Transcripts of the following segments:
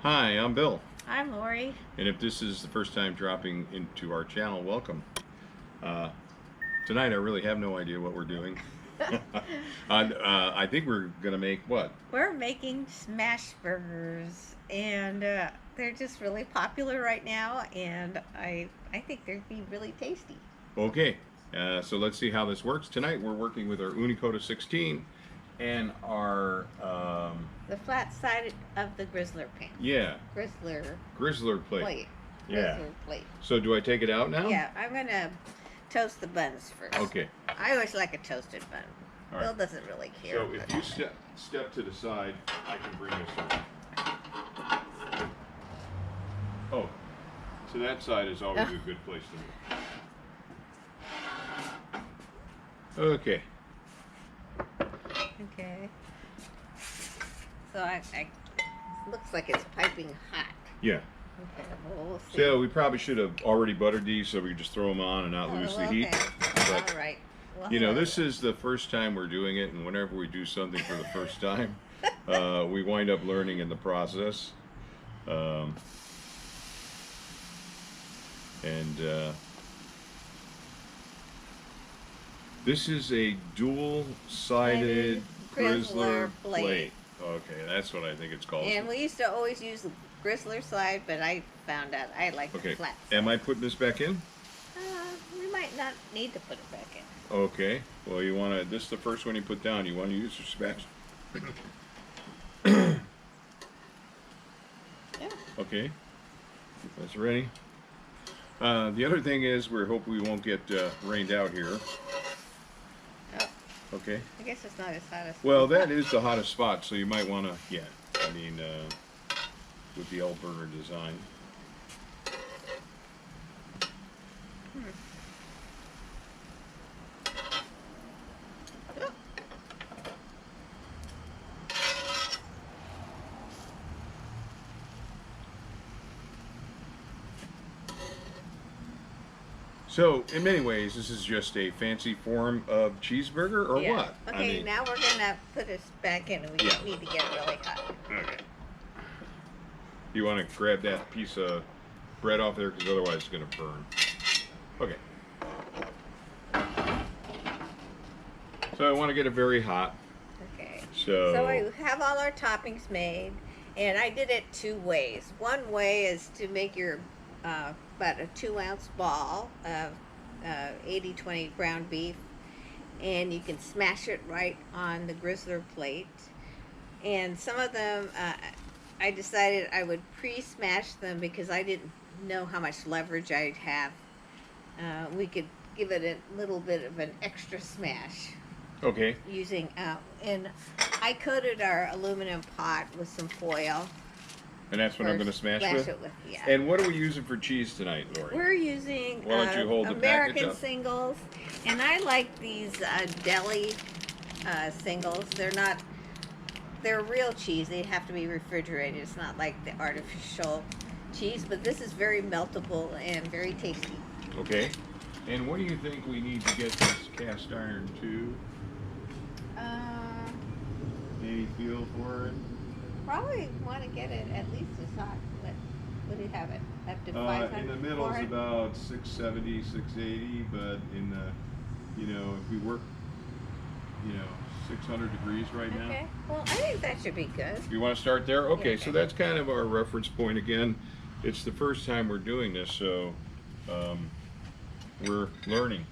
Hi, I'm Bill, I'm Laurie. and if this is the first time dropping into our channel, welcome. Uh, Tonight, I really have no idea what we're doing. I think we're gonna make what? We're making smash burgers, and they're just really popular right now, and I think they'd be really tasty. Okay, so let's see how this works. Tonight, we're working with our Uni 16 and our The flat side of the grizzler pan. yeah, Grizzler Grizzler plate. plate. Yeah. Grizzler plate. So do I take it out now? Yeah, I'm gonna toast the buns first. Okay. I always like a toasted bun. All Bill right. doesn't really care. So if you step to the side, I can bring this over. Oh, so that side is always a good place to move. Okay. Okay. So it looks like it's piping hot. Yeah. Okay, well, we'll see. So we probably should have already buttered these so we just throw them on and not lose the heat. But, All right. Well, you know, this is the first time we're doing it, and whenever we do something for the first time, we wind up learning in the process. This is a dual-sided Grizzler plate. Okay, that's what I think it's called. And we used to always use the grizzler side, but I found out I like the Okay, flat side. am I putting this back in? We might not need to put it back in. Okay, well you want to, this is the first one you put down, you want to use your spatula. Yeah. Okay, that's ready. The other thing is we hope we won't get rained out here. Oh, Okay. I guess it's not as hot as. Well, that is the hottest spot, so you might want to, yeah, I mean, with the L-burner design. Oh. So, in many ways, this is just a fancy form of cheeseburger, or Yeah. what? Okay, now we're gonna put this back in, and we Yeah. need to get really hot. Okay. You want to grab that piece of bread off there, because otherwise it's going to burn. Okay. So I want to get it very hot. Okay. So, So we have all our toppings made, and I did it two ways. One way is to make your about a 2-ounce ball of 80/20 ground beef, and you can smash it right on the grizzler plate. And some of them, I decided I would pre-smash them because I didn't know how much leverage I'd have. We could give it a little bit of an extra smash okay. using and I coated our aluminum pot with some foil. And that's what I'm going to smash with? it with, yeah. And what are we using for cheese tonight, Lori? We're using Why don't you hold the package American up? singles, and I like these deli singles. They're real cheese. They have to be refrigerated. It's not like the artificial cheese, but this is very meltable and very tasty. Okay. And what do you think we need to get this cast iron to? Any feel for it? Probably want to get it at least as hot. What do you have it? Up to 500? In the middle is about 670, 680, but in the, you know, if we work, 600 degrees right now. Okay. Well, I think that should be good. You want to start there? Okay, so Okay. that's kind of our reference point again. It's the first time we're doing this, so we're learning.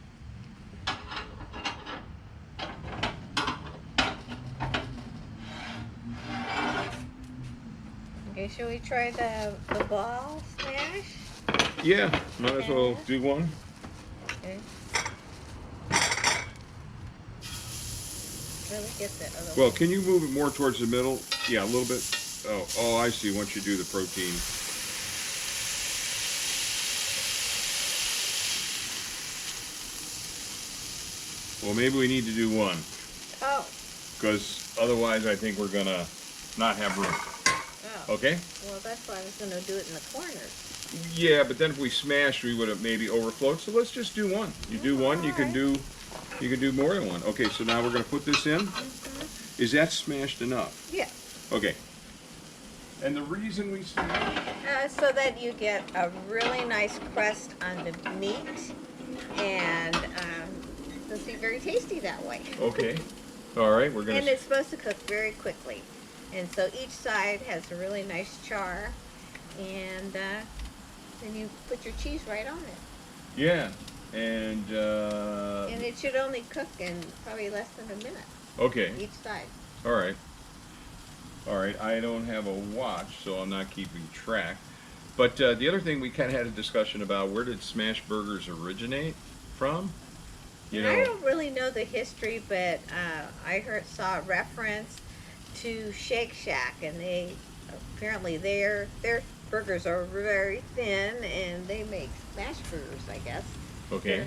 Okay, shall we try the ball smash? Yeah, might as well do one. Okay. Really get the other Well, can you move it more towards the middle? Yeah, a little bit. Oh, I see. Once you do the protein. Well, maybe we need to do one, Oh, because otherwise I think we're gonna not have room. oh. Okay? Well, that's why I was going to do it in the corners. Yeah, but then if we smashed, we would have maybe overflowed. So let's just do one. You do one, you can do more than one. Okay, so now we're gonna put this in. Is that smashed enough? Yeah. Okay. And the reason we smash? So that you get a really nice crust on the meat, and it'll be very tasty that way. Okay. All right, we're gonna. And it's supposed to cook very quickly, and so each side has a really nice char, and then you put your cheese right on it. Yeah, and. And it should only cook in probably less than a minute. Okay. Each side. All right. All right. I don't have a watch, so I'm not keeping track. But the other thing we kind of had a discussion about, where did smash burgers originate from? You know. I don't really know the history, but I saw a reference to Shake Shack, and they apparently their burgers are very thin, and they make smash burgers, I guess. Okay.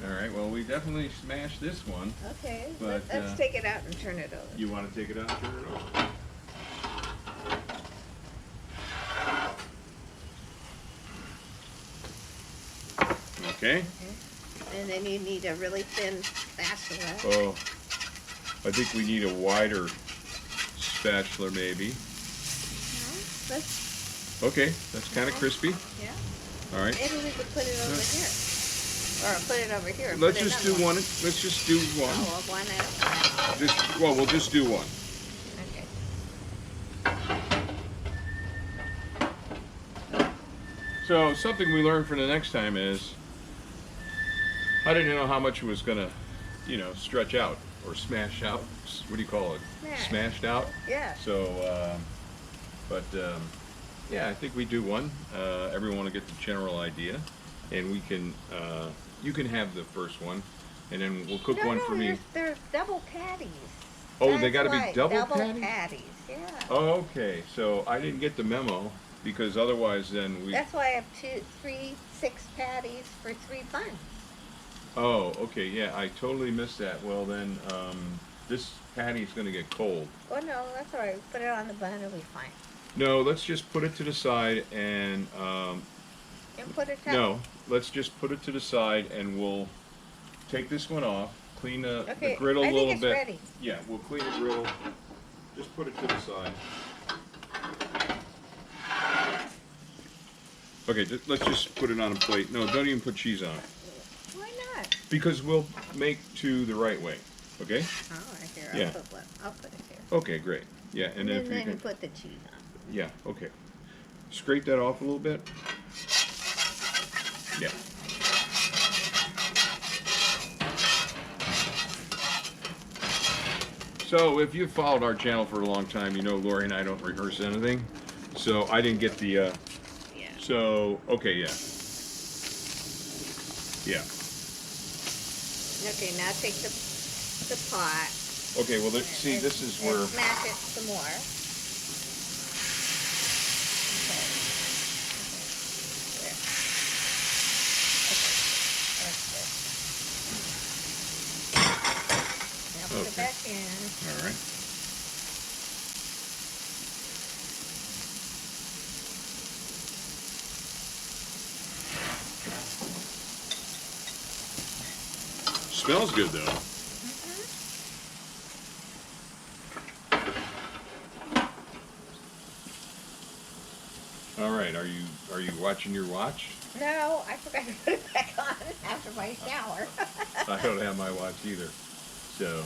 All right. Well, we definitely smashed this one. Okay. But, Let's take it out and turn it over. You want to take it out and turn it over? Okay. And then you need a really thin spatula. Oh, I think we need a wider spatula, maybe. Okay, that's kind of crispy. Yeah. All right. Maybe we could put it over here, or put it over here. and Let's put just do another one. Let's just do one. Oh, well, one at a time. Well, we'll just do one. Okay. So something we learned for the next time is, I didn't know how much it was gonna, stretch out or smash out. What do you call it? Smashed out. Yeah. So, yeah, I think we do one. Everyone will get the general idea, and we can. You can have the first one, and then we'll cook one for me. They're double patties. Oh, they That's got to be right, double patties. Yeah. Oh, okay. So I didn't get the memo, because otherwise then we. That's why I have 6 patties for 3 buns. Oh, okay. Yeah, I totally missed that. Well then, this patty's gonna get cold. Oh no, that's all right. Put it on the bun, it'll be fine. No, let's just put it to the side and. And put it down. No, let's just put it to the side, and we'll take this one off, clean the griddle a little think it's bit. ready. Yeah, we'll clean the griddle. Just put it to the side. Okay, let's just put it on a plate. No, don't even put cheese on it. Why not? Because we'll make two the right way. Okay? Oh, right here. Yeah. I'll put it here. Okay, great. Yeah, and then if you then can. you put the cheese on. Yeah, okay. Scrape that off a little bit. Yeah. So if you've followed our channel for a long time, you know Laurie and I don't rehearse anything. So I didn't get the, Yeah. so, okay, yeah. Yeah. Okay, now take the pot. Okay, well, see, this is where, And smash it some more. Okay. There. Okay. That's good. Now put it Okay. back in. all right. Smells good though. All right, are you watching your watch? No, I forgot to put it back on after my shower. I don't have my watch either. So,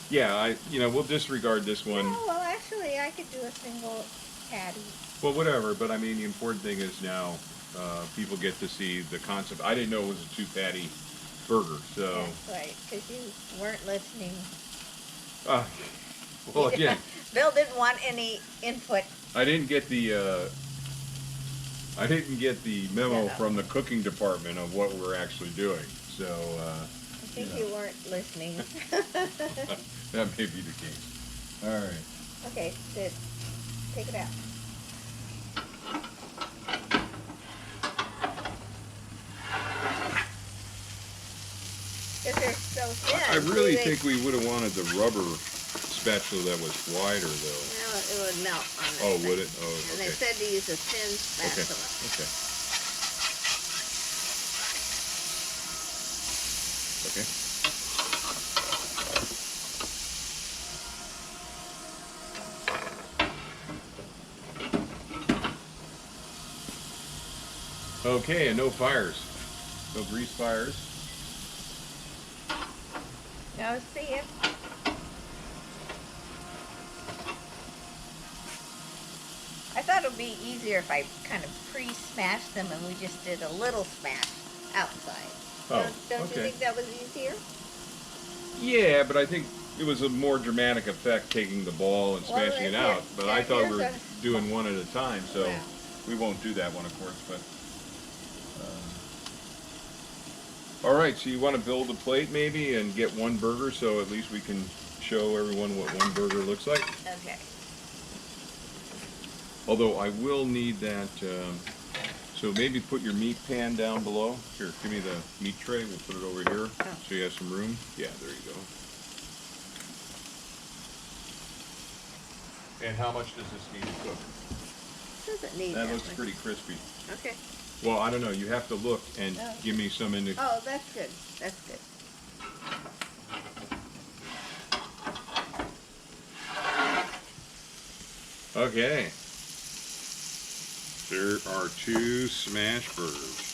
yeah, we'll disregard this one. Oh, well, actually, I could do a single patty. Well, whatever, but I mean, the important thing is now people get to see the concept. I didn't know it was a 2-patty burger, so. That's right, because you weren't listening. Well, again, Bill didn't want any input. I didn't get the memo Yeah. from the cooking department of what we're actually doing. So I think you weren't listening. that may be the case. All right. Okay, good. Take it out. Because they're so thin. I really See, think we would have wanted the rubber spatula that was wider, though. No, it would melt on this Oh, thing. would it? Oh, And they okay. said to use a thin Okay. spatula. Okay. Okay. Okay, and no fires. No grease fires. Now see it. I thought it would be easier if I kind of pre-smashed them and we just did a little smash outside. Oh, Don't you okay. think that was easier? Yeah, but I think it was a more dramatic effect taking the ball and Well, smashing it here- out. But I thought we were here's doing one at a time, so Well. we won't do that one, of course. But all right, so you want to build a plate maybe and get one burger, so at least we can show everyone what one burger looks like. Okay. Although I will need that. So maybe put your meat pan down below. Here, give me the meat tray. We'll put it over here Oh. so you have some room. Yeah, there you go. And how much does this need to cook? Doesn't need That that looks much. pretty crispy. Okay. Well, I don't know. You have to look and Oh. give me some indication. Oh, that's good. That's good. Okay. There are 2 smash burgers.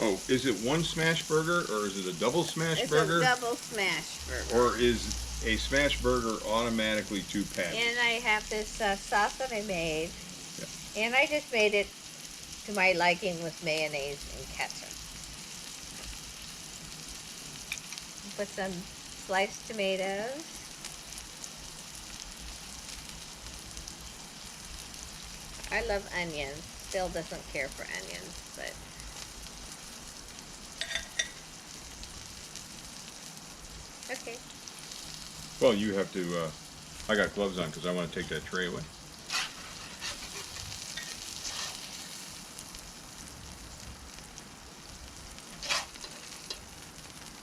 Oh, is it one smash burger or is it a double smash It's burger? a double smash burger. Or is a smash burger automatically 2 patties? And I have this sauce that I made. Yeah. And I just made it to my liking with mayonnaise and ketchup. Put some sliced tomatoes. I love onions. Phil doesn't care for onions, but okay. Well, you have to, I got gloves on because I want to take that tray away.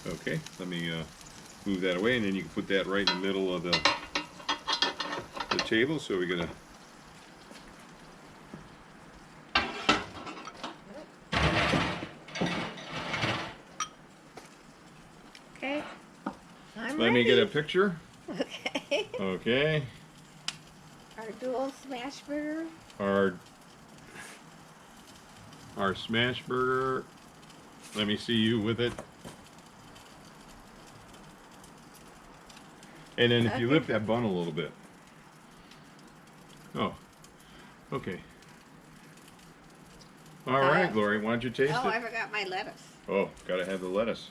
Okay, let me move that away, and then you can put that right in the middle of the table. So we're gonna. Okay. I'm Let ready. me get a picture. Okay. Okay, Our dual smash burger. our smash burger. Let me see you with it. And then if you Okay. lift that bun a little bit. Oh, okay. All right, Laurie, why don't you taste Oh, I it? forgot my lettuce. Oh, gotta have the lettuce.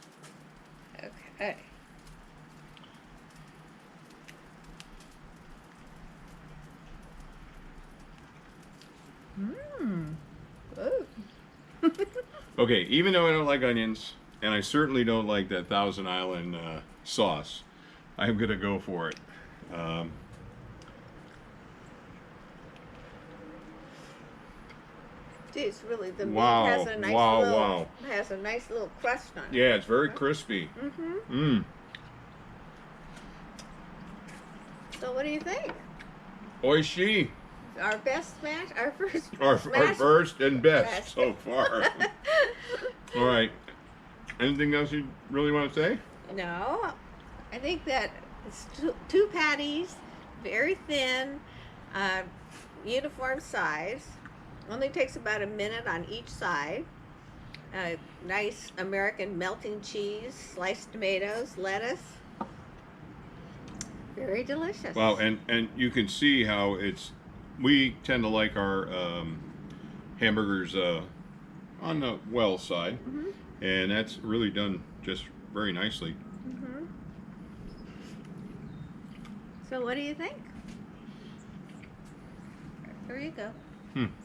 Okay. Mmm. Ooh. Okay, even though I don't like onions, and I certainly don't like that Thousand Island sauce, I'm gonna go for it. Um, Geez, really, the Wow, meat has a nice wow, little wow. has a nice little crust on it. yeah, it's very crispy. Mm-hmm. Mmm. So what do you think? Oishi. Our best smash, our first Our smash. first and best Best. so far. All right. Anything else you really want to say? No, I think that it's two patties, very thin, uniform size. Only takes about a minute on each side. Nice American melting cheese, sliced tomatoes, lettuce. Very delicious. Wow, and you can see how we tend to like our hamburgers on the well side, Mm-hmm. and that's really done just very nicely. Mm-hmm. So what do you think? There you go.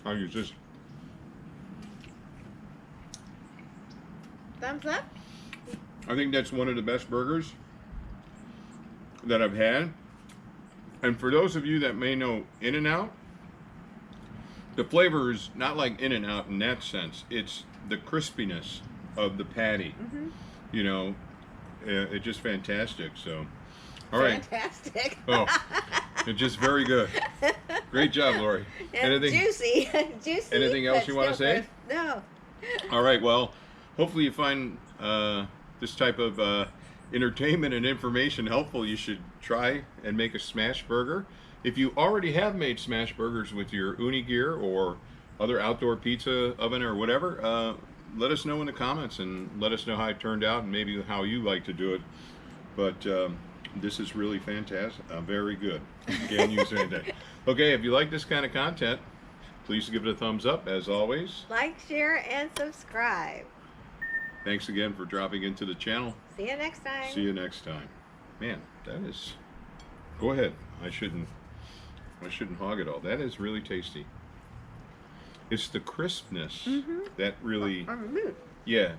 I'll use this. Thumbs up? I think that's one of the best burgers that I've had. And for those of you that may know In-N-Out, the flavor is not like In-N-Out in that sense. It's the crispiness of the patty. Mm-hmm. You know, it's just fantastic. So, all right. Fantastic. Oh, it's just very good. Great job, Laurie. And Anything? juicy. Juicy. Anything else but you wanna still say? good. No. All right. Well, hopefully you find this type of entertainment and information helpful. You should try and make a smash burger. If you already have made smash burgers with your Ooni gear or other outdoor pizza oven or whatever, let us know in the comments and let us know how it turned out and maybe how you like to do it. But this is really fantastic. Very good. Can't use it anything. Okay, if you like this kind of content, please give it a thumbs up as always. Like, share, and subscribe. Thanks again for dropping into the channel. See you next time. See you next time. Man, that is. Go ahead. I shouldn't hog it all. That is really tasty. It's the crispness that really. On the mood. Yeah,